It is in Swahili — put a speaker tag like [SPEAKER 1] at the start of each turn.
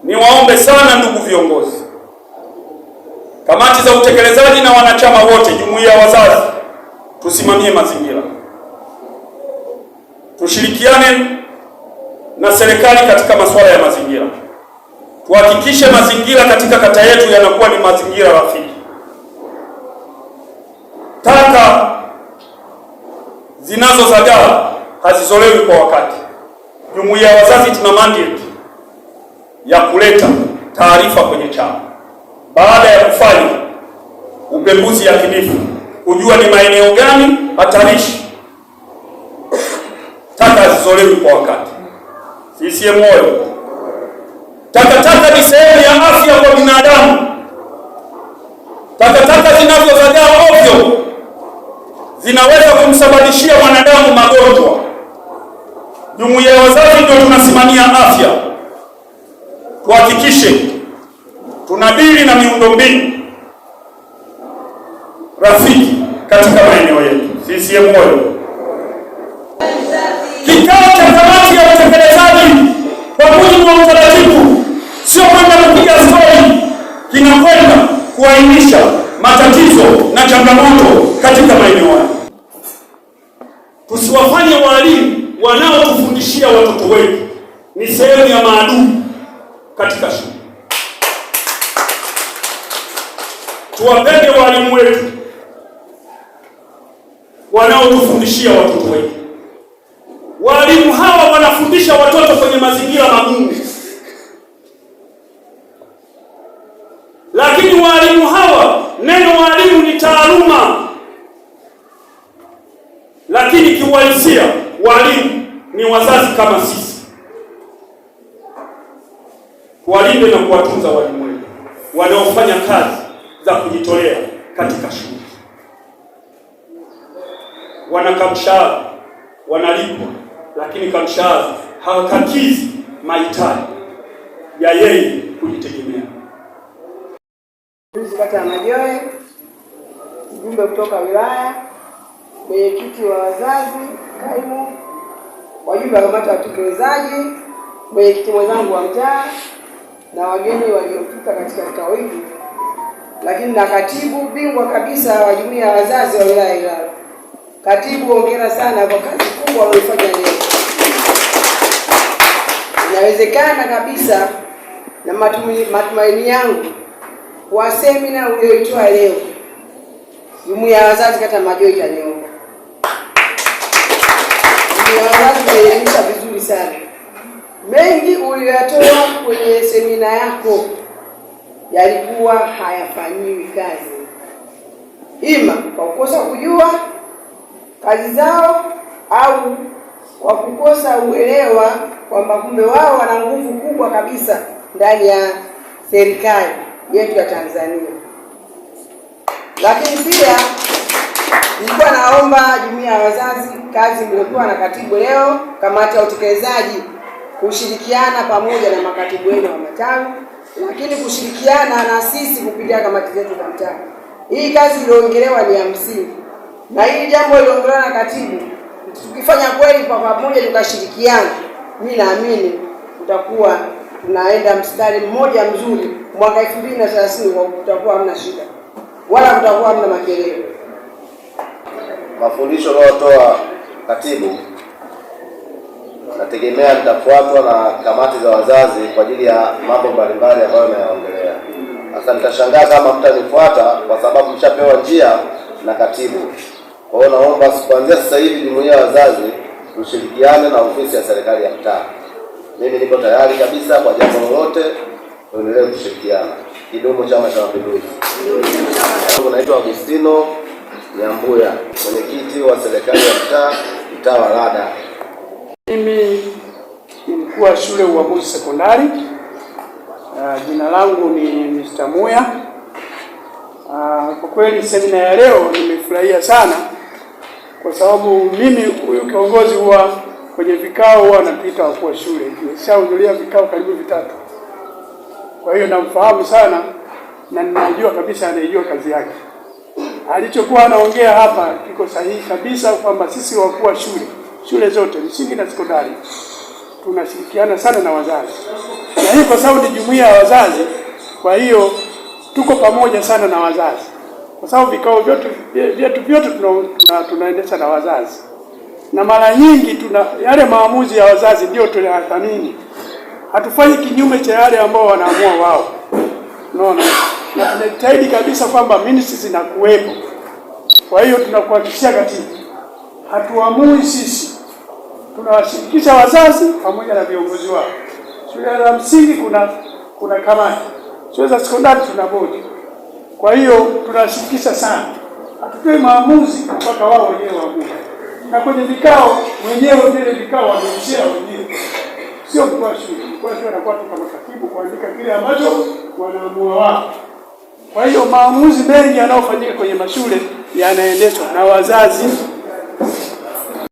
[SPEAKER 1] Niwaombe sana ndugu viongozi, kamati za utekelezaji na wanachama wote, jumuiya ya wazazi, tusimamie mazingira, tushirikiane na serikali katika masuala ya mazingira. Tuhakikishe mazingira katika kata yetu yanakuwa ni mazingira rafiki. Taka zinazozagaa hazizolewi kwa wakati. Jumuiya ya wazazi tuna mandate ya kuleta taarifa kwenye chama baada ya kufanya upembuzi yakinifu, kujua ni maeneo gani hatarishi taka hazizolewi kwa wakati. CCM moyo. Takataka ni sehemu ya afya kwa binadamu. Takataka zinazozagaa ovyo zinaweza kumsababishia mwanadamu magonjwa. Jumuiya ya wazazi ndio tunasimamia afya. Tuhakikishe tunadili na miundombinu rafiki katika maeneo yetu. CCM moyo. Kikao cha kamati ya utekelezaji kwa mujibu wa utaratibu sio kwenda kupiga stori, kinakwenda kuainisha matatizo na changamoto katika maeneo haya. Tusiwafanye walimu wanaotufundishia watoto wetu ni sehemu ya maadui katika shule. Tuwapende walimu wetu wanaotufundishia watoto wetu. Walimu hawa wanafundisha watoto kwenye mazingira magumu, lakini walimu hawa, neno walimu ni taaluma, lakini kiuhalisia walimu ni wazazi kama sisi. Walinde na kuwatunza walimu wetu wanaofanya kazi za kujitolea katika shule. Wanakamshahara, wanalipwa, lakini kamshahara hawakatizi mahitaji ya yeye kujitegemea.
[SPEAKER 2] Kata ya Majoe, mjumbe kutoka wilaya, mwenyekiti wa wazazi, kaimu, wajumbe wa kamati ya utekelezaji, mwenyekiti mwenzangu wa mtaa na wageni waliofika katika kikao hiki, lakini na katibu bingwa kabisa wa jumuiya ya wazazi wa wilaya Ilala. Katibu, hongera sana kwa kazi kubwa uliyofanya leo. Inawezekana kabisa na matumaini yangu kwa semina uliyoitoa leo, jumuiya ya wazazi kata Majoe itanyooka. Jumuiya ya wazazi imeelimisha vizuri sana. Mengi uliyotoa kwenye semina yako yalikuwa hayafanyiwi kazi, ima kwa kukosa kujua kazi zao au kwa kukosa uelewa kwamba kumbe wao wana nguvu kubwa kabisa ndani ya serikali yetu ya Tanzania. Lakini pia nilikuwa naomba jumuiya ya wazazi, kazi mliokuwa na katibu leo, kamati ya utekelezaji, kushirikiana pamoja na makatibu wenu wa matawi, lakini kushirikiana na sisi kupitia kamati zetu za mtaa. Hii kazi iliyoongelewa ni ya msingi, na hili jambo liloongelewa na katibu, tukifanya kweli kwa pamoja tukashirikiana, mimi naamini tutakuwa tunaenda mstari mmoja mzuri. Mwaka 2030 kutakuwa hamna shida wala kutakuwa hamna makelele.
[SPEAKER 3] Mafundisho aliyotoa katibu nategemea nitafuatwa na kamati za wazazi kwa ajili ya mambo mbalimbali ambayo nayaongelea. Sasa nitashangaa kama mtanifuata kwa sababu mshapewa njia na katibu. Kwa hiyo naomba kuanzia sasa hivi jumuiya ya wazazi tushirikiane na ofisi ya serikali ya mtaa. Mimi niko tayari kabisa kwa jambo lolote, tuendelee kushirikiana. Kidumu Chama cha Mapinduzi. Naitwa Agustino Nyambuya, mwenyekiti wa serikali ya mtaa wa Lada.
[SPEAKER 4] Mimi ni mkuu wa shule Uamuzi Sekondari. Jina langu ni Mr. Muya. Kwa kweli semina ya leo nimefurahia sana, kwa sababu mimi huyu kiongozi huwa kwenye vikao huwa anapita wakuu wa shule. Nimeshahudhuria vikao karibu 3. Kwa hiyo namfahamu sana na ninajua kabisa anaijua kazi yake. Alichokuwa anaongea hapa kiko sahihi kabisa, kwamba sisi wakuu wa shule zote msingi na sekondari tunashirikiana sana na wazazi. na hii kwa sababu ni jumuiya ya wazazi, kwa hiyo tuko pamoja sana na wazazi, kwa sababu vikao vyetu vyote tunaendesha na wazazi, na mara nyingi yale maamuzi ya wazazi ndio tunayathamini. Hatufanyi kinyume cha yale ambao wanaamua wao, unaona, na tunajitahidi kabisa kwamba ministries zinakuwepo. Kwa hiyo tunakuhakikishia katibu, hatuamui sisi, tunawashirikisha wazazi pamoja na viongozi wao. Shule za msingi kuna kamati, shule za sekondari tuna bodi. Kwa hiyo tunashirikisha sana, hatutoi maamuzi mpaka wao wenyewe waamue, na kwenye vikao wenyewe vile vikao wanaishia wenyewe, sio kwa shule. Kwa hiyo anakuwa tu kama katibu kuandika kile ambacho wanaamua wao. Kwa hiyo maamuzi mengi yanayofanyika kwenye mashule yanaendeshwa na wazazi